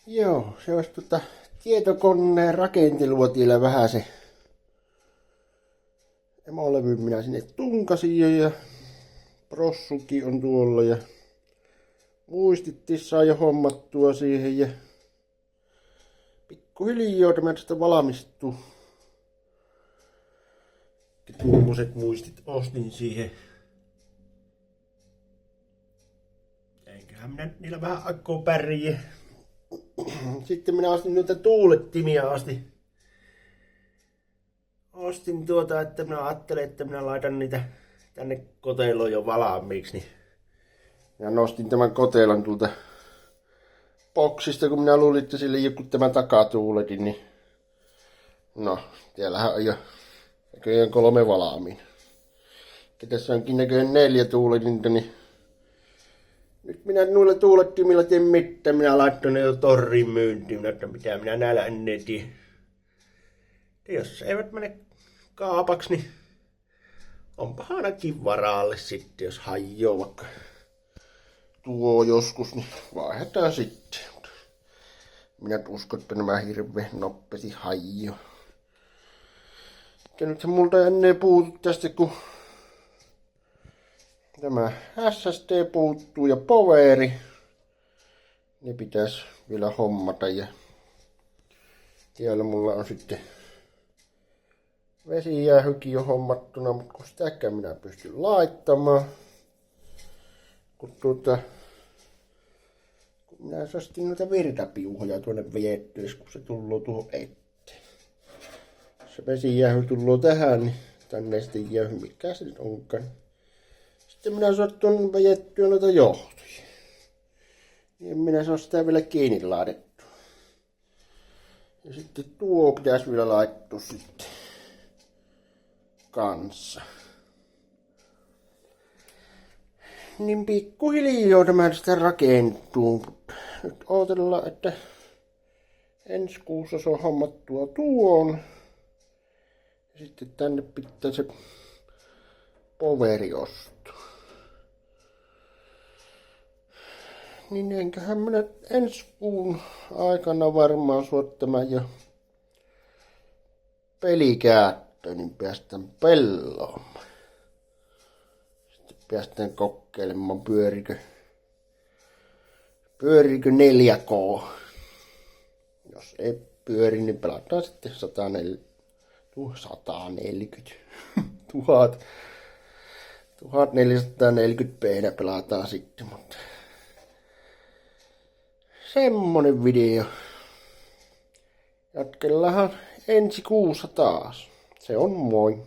Joo, se olisi tietokoneen rakentelua tiellä vähän se emolevy minä sinne tunkasin jo ja prossukin on tuolla ja muistit saa jo hommattua siihen ja pikkuhiljaa tämä tästä valmistuu. Tuommoiset muistit ostin siihen. Enköhän minä niillä vähän aikaa pärjää. Sitten minä ostin noita tuulettimia Ostin että minä ajattelin, että minä laitan niitä tänne koteloon jo valmiiksi. Niin minä nostin tämän kotelon tuolta boksista, kun minä luulin, että sille joku tämä takatuuletin, niin no, täällähän on jo näköjään 3 valmiin. Ja tässä onkin näköjään 4 tuuletinta, niin nyt minä noilla tuulettimilla teen mitään. Minä laittan ne jo torriin myyntiin, että mitä minä näillä ennen tiedä. Ja jos eivät mene kaapaksi, niin onpa ainakin varalle sitten, jos hajoaa vaikka tuo joskus, niin vaihdetaan sitten. Minä uskon, että nämä hirveän nopeasti hajoaa. Ja nyt multa ei enää puutu tästä, kun tämä SSD puuttuu ja poveri. Ne pitäisi vielä hommata ja siellä mulla on sitten vesijäähykin jo hommattuna, mutta kun sitäkään minä pystyn laittamaan. Kun minä sastin noita virtapiuhoja tuonne viettyä, kun se tulloo tuohon eteen. Se vesijäähy tulloo tähän, niin tänne ei sitten jäähy, mikä se nyt onkaan. Sitten minä saan tuonne viettyä noita johtoja. Niin minä saa sitä vielä kiinni laitettua. Ja sitten tuo pitäisi vielä laittaa sitten kanssa. Niin pikkuhiljaa tämä sitä rakentuu. Nyt odotellaan, että ensi kuussa se on hommattua tuon. Ja sitten tänne pitää se poveri ostaa. Niin enköhän minä ensi kuun aikana varmaan suottamaan jo pelikäyttöön, niin päästään pelloon. Sitten päästään kokeilemaan pyörikö 4K. Jos ei pyöri, niin pelataan sitten 140 1440p pelataan sitten, mutta semmonen video. Jatkellaanhan ensi kuussa taas. Se on moi.